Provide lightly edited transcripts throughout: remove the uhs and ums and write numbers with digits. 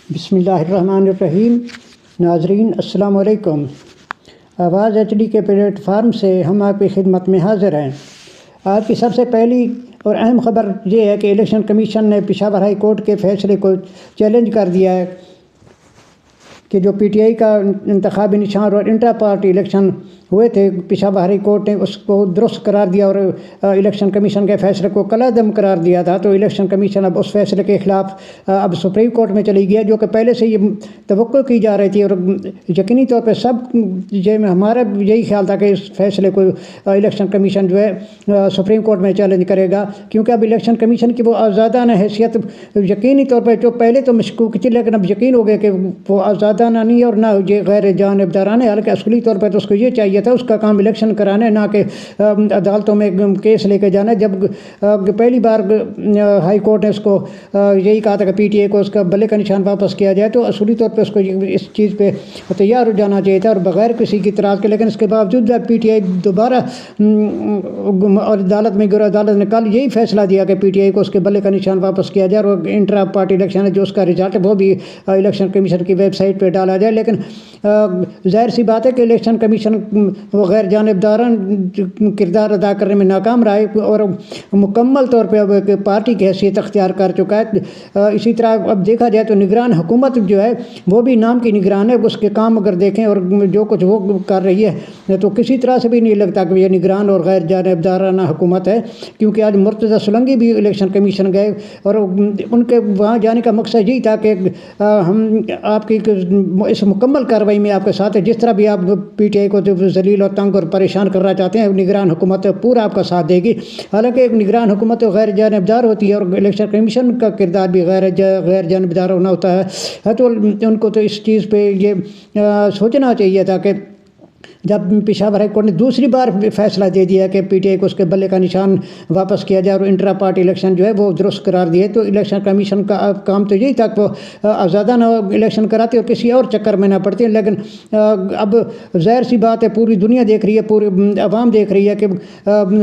بسم اللہ الرحمن الرحیم۔ ناظرین السلام علیکم۔ آواز ایچ ڈی کے پلیٹ فارم سے ہم آپ کی خدمت میں حاضر ہیں۔ آج کی سب سے پہلی اور اہم خبر یہ ہے کہ الیکشن کمیشن نے پشاور ہائی کورٹ کے فیصلے کو چیلنج کر دیا ہے کہ جو پی ٹی آئی کا انتخابی نشان اور انٹرا پارٹی الیکشن ہوئے تھے، پشاور ہائی کورٹ نے اس کو درست قرار دیا اور الیکشن کمیشن کے فیصلے کو کالعدم قرار دیا تھا۔ تو الیکشن کمیشن اب اس فیصلے کے خلاف اب سپریم کورٹ میں چلی گئی ہے، جو کہ پہلے سے یہ توقع کی جا رہی تھی اور یقینی طور پہ ہمارا یہی خیال تھا کہ اس فیصلے کو الیکشن کمیشن جو ہے سپریم کورٹ میں چیلنج کرے گا، کیونکہ اب الیکشن کمیشن کی وہ آزادانہ حیثیت یقینی طور پہ جو پہلے تو مشکوک تھی، لیکن اب یقین ہو گیا کہ وہ آزادانہ نہیں اور نہ یہ غیر جانبدارانہ ہے، حالانکہ اصلی طور پہ تو اس کو یہ چاہیے تھا، اس کا کام الیکشن کرانا ہے، نہ کہ عدالتوں میں کیس لے کے جانا ہے۔ جب پہلی بار ہائی کورٹ نے اس کو یہی کہا تھا کہ پی ٹی آئی کو اس کا بلے کا نشان واپس کیا جائے، تو اصولی طور پہ اس کو اس چیز پہ تیار ہو جانا چاہیے تھا اور بغیر کسی کی اعتراض کے، لیکن اس کے باوجود پی ٹی آئی دوبارہ عدالت میں گئی۔ عدالت نے کل یہی فیصلہ دیا کہ پی ٹی آئی کو اس کے بلے کا نشان واپس کیا جائے اور انٹرا پارٹی الیکشن ہے جو اس کا رزلٹ ہے وہ بھی الیکشن کمیشن کی ویب سائٹ پہ ڈالا جائے۔ لیکن ظاہر سی بات ہے کہ الیکشن کمیشن وہ غیر جانبدارانہ کردار ادا کرنے میں ناکام رہا ہے اور مکمل طور پہ اب پارٹی کی حیثیت اختیار کر چکا ہے۔ اسی طرح اب دیکھا جائے تو نگران حکومت جو ہے وہ بھی نام کی نگران ہے، اس کے کام اگر دیکھیں اور جو کچھ وہ کر رہی ہے تو کسی طرح سے بھی نہیں لگتا کہ یہ نگران اور غیر جانبدارانہ حکومت ہے، کیونکہ آج مرتضیٰ سولنگی بھی الیکشن کمیشن گئے اور ان کے وہاں جانے کا مقصد یہی تھا کہ ہم آپ کی اس مکمل کارروائی میں آپ کے ساتھ ہے، جس طرح بھی آپ پی ٹی آئی کو ذلیل اور تنگ اور پریشان کرنا چاہتے ہیں، نگران حکومت پورا آپ کا ساتھ دے گی۔ حالانکہ ایک نگران حکومت غیر جانبدار ہوتی ہے اور الیکشن کمیشن کا کردار بھی غیر جانبدار ہونا ہوتا ہے، تو ان کو تو اس چیز پہ یہ سوچنا چاہیے تھا کہ جب پشاور ہائی کورٹ نے دوسری بار فیصلہ دے دیا کہ پی ٹی آئی کو اس کے بلے کا نشان واپس کیا جائے اور انٹرا پارٹی الیکشن جو ہے وہ درست قرار دیے، تو الیکشن کمیشن کا کام تو یہی تھا کہ وہ آزادانہ الیکشن کراتے اور کسی اور چکر میں نہ پڑتے۔ لیکن اب ظاہر سی بات ہے، پوری دنیا دیکھ رہی ہے، پوری عوام دیکھ رہی ہے کہ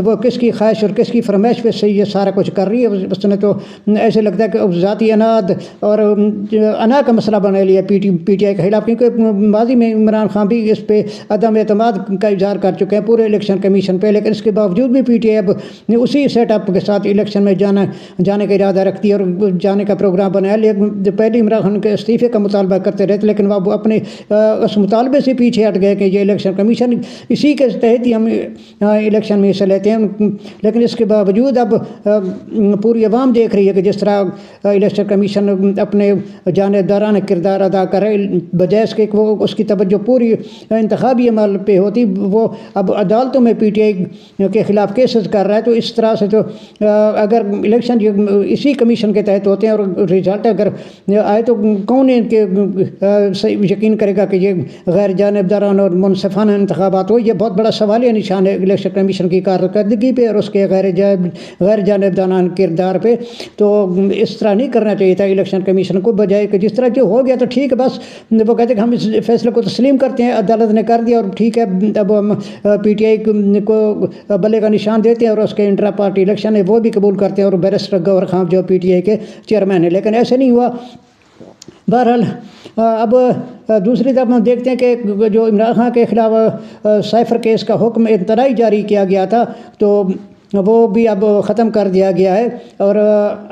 وہ کس کی خواہش اور کس کی فرمائش پہ سے یہ سارا کچھ کر رہی ہے۔ اس نے تو ایسے لگتا ہے کہ ذاتی اناد اور انا کا مسئلہ بنا لیا پی ٹی آئی کے خلاف، کیونکہ ماضی میں عمران خان بھی اس پہ عدم اعتماد کا اظہار کر چکے ہیں پورے الیکشن کمیشن پہ، لیکن اس کے باوجود بھی پی ٹی آئی اب اسی سیٹ اپ کے ساتھ الیکشن میں جانے کا ارادہ رکھتی ہے اور جانے کا پروگرام بنایا۔ لیکن پہلے عمران خان کے استعفے کا مطالبہ کرتے رہتے، لیکن وہ اپنے اس مطالبے سے پیچھے ہٹ گئے کہ یہ الیکشن کمیشن اسی کے تحت ہی ہم الیکشن میں حصہ لیتے ہیں۔ لیکن اس کے باوجود اب پوری عوام دیکھ رہی ہے کہ جس طرح الیکشن کمیشن اپنے جانبدارانہ کردار ادا کرے، بجائے اس کے وہ اس کی توجہ پوری انتخابی عمل پہ ہوتی، وہ اب عدالتوں میں پی ٹی آئی کے خلاف کیسز کر رہا ہے۔ تو اس طرح سے تو اگر الیکشن اسی کمیشن کے تحت ہوتے ہیں اور رزلٹ اگر آئے تو کون ان کے یقین کرے گا کہ یہ غیر جانبدارانہ اور منصفانہ انتخابات ہو؟ یہ بہت بڑا سوالیہ نشان ہے الیکشن کمیشن کی کارکردگی پہ اور اس کے غیر جانبدارانہ کردار پہ۔ تو اس طرح نہیں کرنا چاہیے تھا الیکشن کمیشن کو، بجائے کہ جس طرح جو ہو گیا تو ٹھیک ہے، بس وہ کہتے ہیں کہ ہم اس فیصلے کو تسلیم کرتے ہیں، عدالت نے کر دیا اور ٹھیک ہے، اب ہم پی ٹی آئی کو بلے کا نشان دیتے ہیں اور اس کے انٹرا پارٹی الیکشن ہے وہ بھی قبول کرتے ہیں اور بیرسٹر گوہر خان جو پی ٹی آئی کے چیئرمین ہیں، لیکن ایسے نہیں ہوا۔ بہرحال اب دوسری طرف ہم دیکھتے ہیں کہ جو عمران خان کے خلاف سائفر کیس کا حکم انتہائی جاری کیا گیا تھا، تو وہ بھی اب ختم کر دیا گیا ہے اور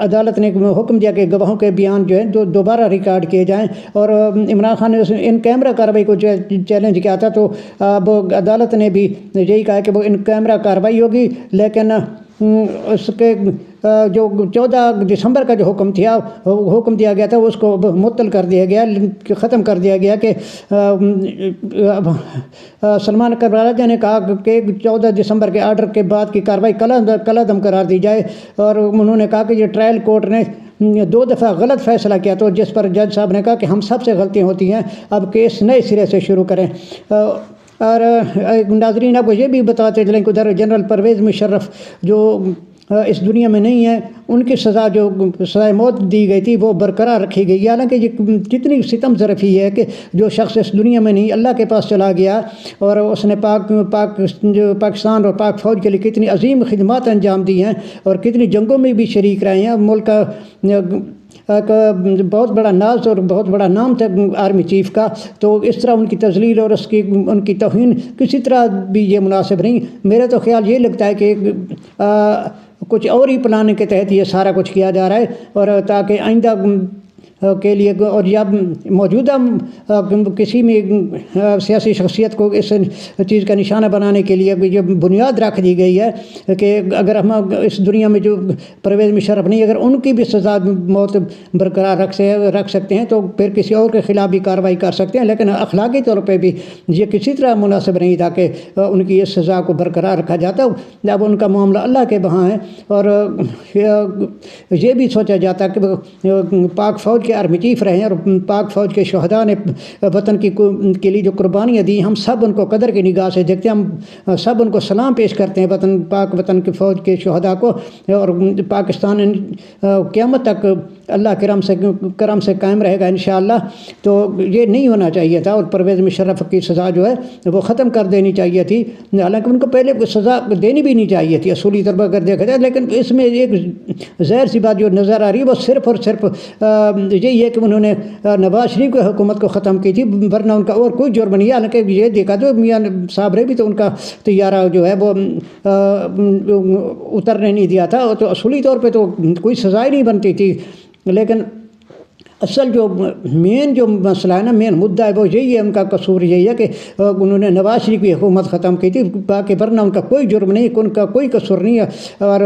عدالت نے حکم دیا کہ گواہوں کے بیان جو ہیں دوبارہ ریکارڈ کیے جائیں، اور عمران خان نے ان کیمرہ کارروائی کو چیلنج کیا تھا، تو اب عدالت نے بھی یہی کہا کہ وہ ان کیمرہ کارروائی ہوگی، لیکن اس کے جو 14 دسمبر کا جو حکم دیا گیا تھا اس کو معطل کر دیا گیا، ختم کر دیا گیا کہ سلمان کرراجہ نے کہا کہ 14 دسمبر کے آرڈر کے بعد کی کارروائی کالعدم قرار دی جائے، اور انہوں نے کہا کہ یہ ٹرائل کورٹ نے 2 دفعہ غلط فیصلہ کیا، تو جس پر جج صاحب نے کہا کہ ہم سب سے غلطیاں ہوتی ہیں، اب کیس نئے سرے سے شروع کریں۔ اور ناظرین آپ کو یہ بھی بتاتے چلیں کہ ادھر جنرل پرویز مشرف جو اس دنیا میں نہیں ہے، ان کی سزا جو سزائے موت دی گئی تھی وہ برقرار رکھی گئی ہے، حالانکہ یہ کتنی ستم ظرفی ہے کہ جو شخص اس دنیا میں نہیں اللہ کے پاس چلا گیا اور اس نے پاکستان اور پاک فوج کے لیے کتنی عظیم خدمات انجام دی ہیں اور کتنی جنگوں میں بھی شریک رہے ہیں، ملک کا ایک بہت بڑا ناز اور بہت بڑا نام تھا آرمی چیف کا، تو اس طرح ان کی تذلیل اور ان کی توہین کسی طرح بھی یہ مناسب نہیں۔ میرا تو خیال یہ لگتا ہے کہ کچھ اور ہی پلان کے تحت یہ سارا کچھ کیا جا رہا ہے، اور تاکہ آئندہ کے لیے اور یا موجودہ کسی بھی سیاسی شخصیت کو اس چیز کا نشانہ بنانے کے لیے جو بنیاد رکھ دی گئی ہے کہ اگر ہم اس دنیا میں جو پرویز مشرف نہیں، اگر ان کی بھی سزا موت برقرار رکھ سکتے ہیں تو پھر کسی اور کے خلاف بھی کارروائی کر سکتے ہیں، لیکن اخلاقی طور پہ بھی یہ کسی طرح مناسب نہیں تھا کہ ان کی اس سزا کو برقرار رکھا جاتا۔ اب ان کا معاملہ اللہ کے وہاں ہے، اور یہ بھی سوچا جاتا کہ پاک فوج کے آرمی چیف رہے ہیں اور پاک فوج کے شہداء نے وطن کے لیے جو قربانیاں دی، ہم سب ان کو قدر کی نگاہ سے دیکھتے ہیں، ہم سب ان کو سلام پیش کرتے ہیں پاک وطن کی فوج کے شہداء کو، اور پاکستان قیامت تک اللہ کرم سے قائم رہے گا انشاءاللہ۔ تو یہ نہیں ہونا چاہیے تھا، اور پرویز مشرف کی سزا جو ہے وہ ختم کر دینی چاہیے تھی، حالانکہ ان کو پہلے سزا دینی بھی نہیں چاہیے تھی اصولی طور پر اگر دیکھا جائے، لیکن اس میں ایک ظاہر سی بات جو نظر آ رہی ہے وہ صرف اور صرف یہی ہے کہ انہوں نے نواز شریف کی حکومت کو ختم کی تھی، ورنہ ان کا اور کوئی جرم نہیں ہے۔ حالانکہ یہ دیکھا تو میاں صاحب نے بھی تو ان کا طیارہ جو ہے وہ اترنے نہیں دیا تھا، تو اصولی طور پہ تو کوئی سزا ہی نہیں بنتی تھی، لیکن اصل جو مسئلہ ہے نا، مین مدعا ہے وہ یہی ہے، ان کا قصور یہی ہے کہ انہوں نے نواز شریف کی حکومت ختم کی تھی، باقی ورنہ ان کا کوئی جرم نہیں، ان کا کوئی قصور نہیں ہے، اور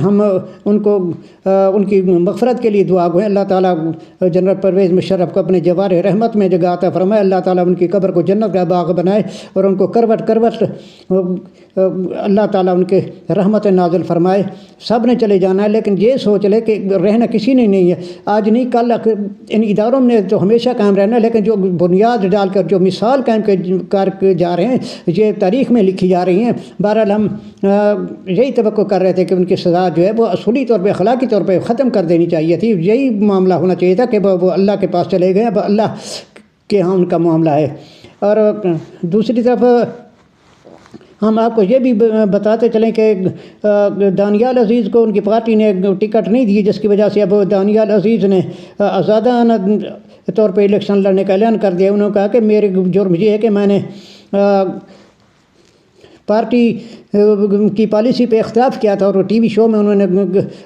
ہم ان کی مغفرت کے لیے دعا گو ہیں۔ اللہ تعالیٰ جنرل پرویز مشرف کو اپنے جوار رحمت میں جگہ عطا فرمائے، اللہ تعالیٰ ان کی قبر کو جنت کا باغ بنائے، اور ان کو کروٹ اللہ تعالیٰ ان کے رحمت نازل فرمائے۔ سب نے چلے جانا ہے، لیکن یہ سوچ لے کہ رہنا کسی نے نہیں ہے، آج نہیں کل ان اداروں میں تو ہمیشہ قائم رہنا ہے، لیکن جو بنیاد ڈال کر جو مثال قائم کر کے جا رہے ہیں یہ تاریخ میں لکھی جا رہی ہیں۔ بہرحال ہم یہی توقع کر رہے تھے کہ ان کی سزا جو ہے وہ اصولی طور پہ اخلاقی طور پہ ختم کر دینی چاہیے تھی، یہی معاملہ ہونا چاہیے تھا کہ وہ اللہ کے پاس چلے گئے، اب اللہ کے ہاں ان کا معاملہ ہے۔ اور دوسری طرف ہم آپ کو یہ بھی بتاتے چلیں کہ دانیال عزیز کو ان کی پارٹی نے ٹکٹ نہیں دی، جس کی وجہ سے اب دانیال عزیز نے آزادانہ طور پہ الیکشن لڑنے کا اعلان کر دیا۔ انہوں نے کہا کہ میرے جرم یہ ہے کہ میں نے پارٹی کی پالیسی پہ اختلاف کیا تھا، اور ٹی وی شو میں انہوں نے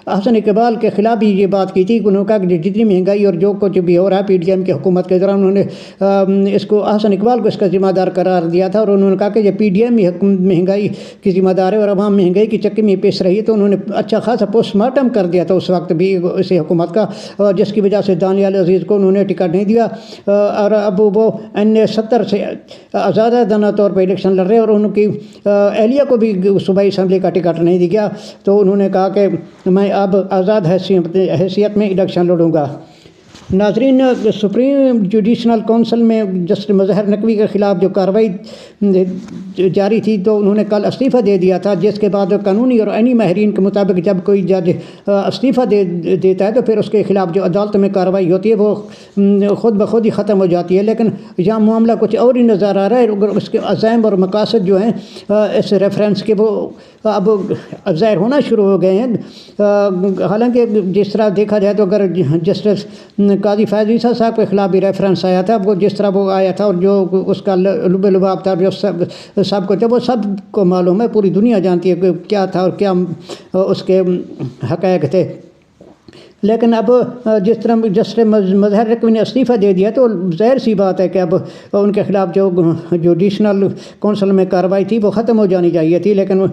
احسن اقبال کے خلاف بھی یہ بات کی تھی۔ انہوں نے کہا کہ جتنی مہنگائی اور جو کچھ بھی ہو رہا ہے پی ٹی ایم کی حکومت کے دوران، انہوں نے اس کو احسن اقبال کو اس کا ذمہ دار قرار دیا تھا، اور انہوں نے کہا کہ یہ پی ڈی ایم ہی مہنگائی کی ذمہ دار ہے اور عوام مہنگائی کی چکی میں پیش رہی ہے، تو انہوں نے اچھا خاصا پوسٹ مارٹم کر دیا تھا اس وقت بھی اسی حکومت کا، جس کی وجہ سے دانیال عزیز کو انہوں نے ٹکٹ نہیں دیا، اور اب وہ N70 سے آزادانہ طور پہ الیکشن لڑ رہے ہیں، اور ان کی اہلیہ کو بھی صوبائی اسمبلی کا ٹکٹ نہیں دیا، تو انہوں نے کہا کہ میں اب آزاد حیثیت میں الیکشن لڑوں گا۔ ناظرین، سپریم جوڈیشنل کونسل میں جسٹس مظہر نقوی کے خلاف جو کارروائی جاری تھی، تو انہوں نے کل استعفیٰ دے دیا تھا، جس کے بعد قانونی اور آئینی ماہرین کے مطابق جب کوئی جج استعفیٰ دیتا ہے تو پھر اس کے خلاف جو عدالت میں کارروائی ہوتی ہے وہ خود بخود ہی ختم ہو جاتی ہے، لیکن یہاں معاملہ کچھ اور ہی نظر آ رہا ہے۔ اس کے عزائم اور مقاصد جو ہیں اس ریفرنس کے وہ اب ظاہر ہونا شروع ہو گئے ہیں، حالانکہ جس طرح دیکھا جائے تو اگر جسٹس قاضی فیاض عیسیٰ صاحب کے خلاف بھی ریفرنس آیا تھا، وہ جس طرح وہ آیا تھا اور جو اس کا لب لباب تھا، جو سب کو وہ سب کو معلوم ہے، پوری دنیا جانتی ہے کہ کیا تھا اور کیا اس کے حقائق تھے۔ لیکن اب جس طرح جسٹس مظہر نقوی نے استعفیٰ دے دیا تو ظاہر سی بات ہے کہ اب ان کے خلاف جو جوڈیشنل کونسل میں کارروائی تھی وہ ختم ہو جانی چاہیے تھی، لیکن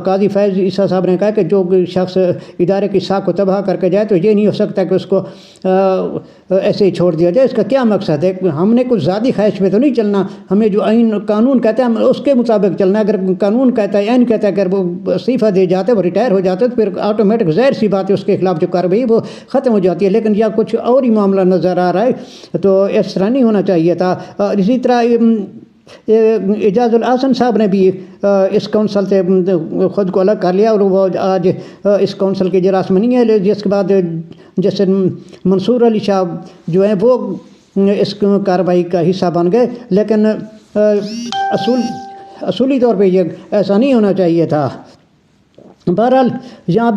قاضی فیاض عیسیٰ صاحب نے کہا کہ جو شخص ادارے کی ساکھ کو تباہ کر کے جائے تو یہ نہیں ہو سکتا کہ اس کو ایسے ہی چھوڑ دیا جائے۔ اس کا کیا مقصد ہے؟ ہم نے کچھ ذاتی خواہش پہ تو نہیں چلنا، ہمیں جو آئین قانون کہتا ہے ہم اس کے مطابق چلنا ہے۔ اگر قانون کہتا ہے، آئین کہتا ہے اگر وہ استعفیٰ دے جاتے، وہ ریٹائر ہو جاتے تو پھر آٹومیٹک ظاہر سی بات ہے اس کے خلاف جو کارروائی وہ ختم ہو جاتی ہے، لیکن یا کچھ اور ہی معاملہ نظر آ رہا ہے، تو اس طرح نہیں ہونا چاہیے تھا۔ اسی طرح اعجاز الاحسن صاحب نے بھی اس کونسل سے خود کو الگ کر لیا، اور وہ آج اس کونسل کے اجلاس میں نہیں ہے، جس کے بعد جیسے منصور علی شاہ جو ہیں وہ اس کارروائی کا حصہ بن گئے، لیکن اصولی طور پہ یہ ایسا نہیں ہونا چاہیے تھا۔ بہرحال یہاں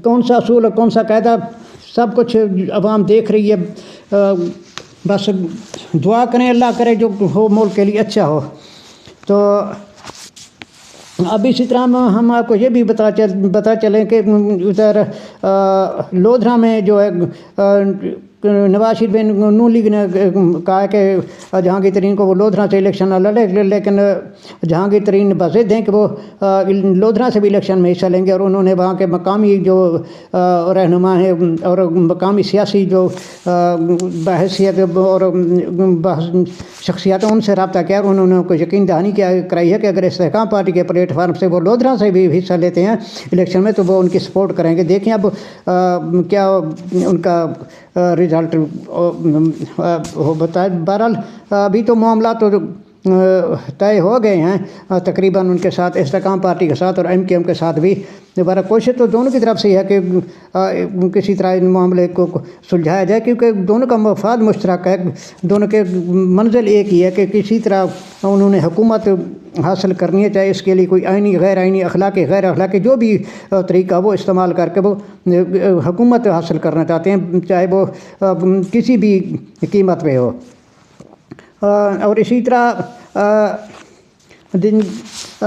کون سا اصول اور کون سا قاعدہ سب کچھ عوام دیکھ رہی ہے، بس دعا کریں اللہ کرے جو ہو ملک کے لیے اچھا ہو۔ تو اب اسی طرح ہم آپ کو یہ بھی بتا چلیں کہ ادھر لودھرا میں جو ہے نواز شریف نون لیگ نے کہا کہ جہانگیر ترین کو وہ لودھرا سے الیکشن نہ لڑے، لیکن جہانگیر ترین بضد ہیں کہ وہ لودھرا سے بھی الیکشن میں حصہ لیں گے، اور انہوں نے وہاں کے مقامی جو رہنما ہیں اور مقامی سیاسی جو بحیثیت اور شخصیات ان سے رابطہ کیا، اور انہوں نے کو یقین دہانی کرائی ہے کہ اگر استحکام پارٹی کے پلیٹ فارم سے وہ لودھرا سے بھی حصہ لیتے ہیں الیکشن میں تو وہ ان کی سپورٹ کریں گے۔ دیکھیں اب کیا ان کا رزلٹ بتائے۔ بہرحال ابھی تو معاملات تو طے ہو گئے ہیں تقریباً ان کے ساتھ، استحکام پارٹی کے ساتھ اور MKM کے ساتھ بھی۔ دوبارہ کوشش تو دونوں کی طرف سے ہے کہ کسی طرح ان معاملے کو سلجھایا جائے، کیونکہ دونوں کا مفاد مشترک ہے، دونوں کے منزل ایک ہی ہے کہ کسی طرح انہوں نے حکومت حاصل کرنی ہے، چاہے اس کے لیے کوئی آئینی، غیر آئینی، اخلاقی، غیر اخلاقی جو بھی طریقہ وہ استعمال کر کے وہ حکومت حاصل کرنا چاہتے ہیں، چاہے وہ کسی بھی قیمت پہ ہو۔ اور اسی طرح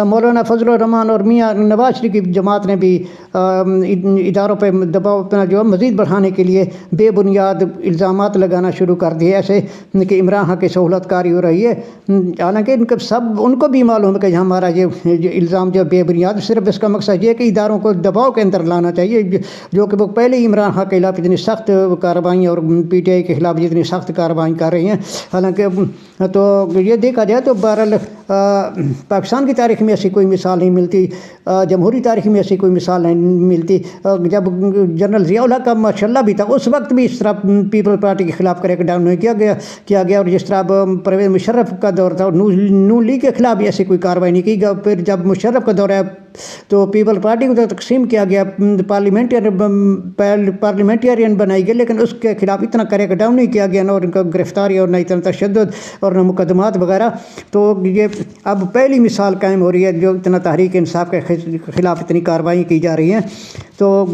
مولانا فضل الرحمان اور میاں نواز شریف کی جماعت نے بھی اداروں پہ دباؤ اپنا جو مزید بڑھانے کے لیے بے بنیاد الزامات لگانا شروع کر دیے، ایسے کہ عمران خان کی سہولت کاری ہو رہی ہے۔ حالانکہ ان کو بھی معلوم ہے کہ ہمارا یہ الزام جو بے بنیاد، صرف اس کا مقصد یہ ہے کہ اداروں کو دباؤ کے اندر لانا چاہیے، جو کہ وہ پہلے ہی عمران خان کے خلاف اتنی سخت کارروائیاں اور PTI کے خلاف جتنی سخت کارروائیاں کر رہی ہیں۔ حالانکہ تو یہ دیکھا جائے تو بہرحال پاکستان کی تاریخ میں ایسی کوئی مثال نہیں ملتی، جمہوری تاریخ میں ایسی کوئی مثال نہیں ملتی۔ جب جنرل ضیاء الحق کا ماشاء اللہ بھی تھا، اس وقت بھی اس طرح پیپل پارٹی کے خلاف کریک ڈاؤن نہیں کیا گیا، اور جس طرح پرویز مشرف کا دور تھا نون لیگ کے خلاف بھی ایسی کوئی کارروائی نہیں کی گئی۔ پھر جب مشرف کا دور ہے تو پیپل پارٹی کو تقسیم کیا گیا، پارلیمنٹرین بنائی گئی، لیکن اس کے خلاف اتنا کریک ڈاؤن نہیں کیا گیا، نہ ان کا گرفتاری اور نہ اتنا تشدد اور نہ مقدمات وغیرہ۔ تو یہ اب پہلی مثال قائم ہو رہی ہے جو اتنا تحریک انصاف کے خلاف اتنی کارروائی کی جا رہی ہیں۔ تو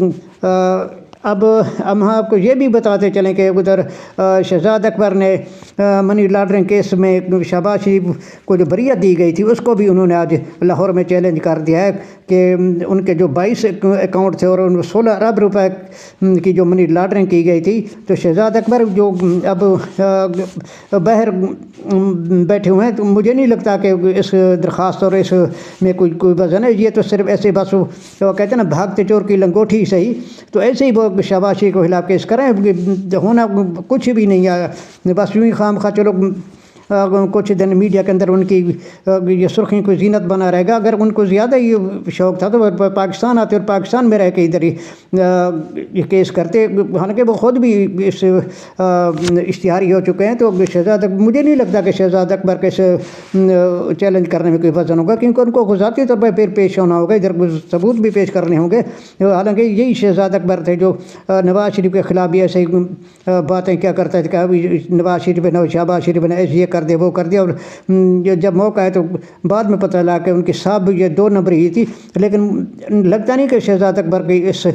اب ہم آپ کو یہ بھی بتاتے چلیں کہ ادھر شہزاد اکبر نے منی لانڈرنگ کیس میں شہباز شریف کو جو بریت دی گئی تھی اس کو بھی انہوں نے آج لاہور میں چیلنج کر دیا ہے کہ ان کے جو 22 اکاؤنٹ تھے اور ان 16 ارب روپے کی جو منی لانڈرنگ کی گئی تھی، تو شہزاد اکبر جو اب باہر بیٹھے ہوئے ہیں، تو مجھے نہیں لگتا کہ اس درخواست اور اس میں کوئی وزن ہے، یہ تو صرف ایسے بس وہ کہتے ہیں نا بھاگتے چور کی لنگوٹی صحیح، تو ایسے ہی وہ شہباز شریف کو خلاف کیس کریں، ہونا کچھ بھی نہیں ہے، بس یوں ہی خام خواہ چلو کچھ دن میڈیا کے اندر ان کی یہ سرخی کو زینت بنا رہے گا۔ اگر ان کو زیادہ ہی شوق تھا تو وہ پاکستان آتے اور پاکستان میں رہ کے ادھر ہی یہ کیس کرتے، حالانکہ وہ خود بھی اس اشتہاری ہو چکے ہیں۔ تو شہزاد مجھے نہیں لگتا کہ شہزاد اکبر کے چیلنج کرنے میں کوئی وزن ہوگا، کیونکہ ان کو ذاتی طور پر پھر پیش ہونا ہوگا، ادھر ثبوت بھی پیش کرنے ہوں گے۔ حالانکہ یہی شہزاد اکبر تھے جو نواز شریف کے خلاف بھی ایسے باتیں کیا کرتا تھا کہ نواز شریف نے شہباز شریف نے ایسے یہ کر دے وہ کر دیا، اور جب موقع ہے تو بعد میں پتہ لگا کہ ان کی صاحب یہ 2 نمبر ہی تھی۔ لیکن لگتا نہیں کہ شہزاد اکبر کی اس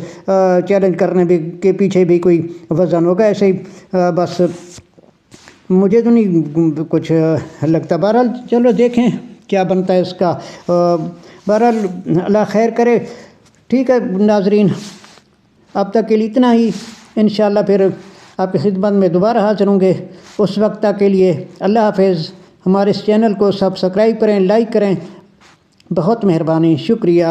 چیلنج کرنے کے پیچھے بھی کوئی وزن ہوگا، ایسے ہی بس مجھے تو نہیں کچھ لگتا۔ بہرحال چلو دیکھیں کیا بنتا ہے اس کا، بہرحال اللہ خیر کرے۔ ٹھیک ہے ناظرین، اب تک کے لیے اتنا ہی، انشاءاللہ پھر آپ کی خدمت میں دوبارہ حاضر ہوں گے۔ اس وقت تک کے لیے اللہ حافظ۔ ہمارے اس چینل کو سبسکرائب کریں، لائک کریں، بہت مہربانی، شکریہ۔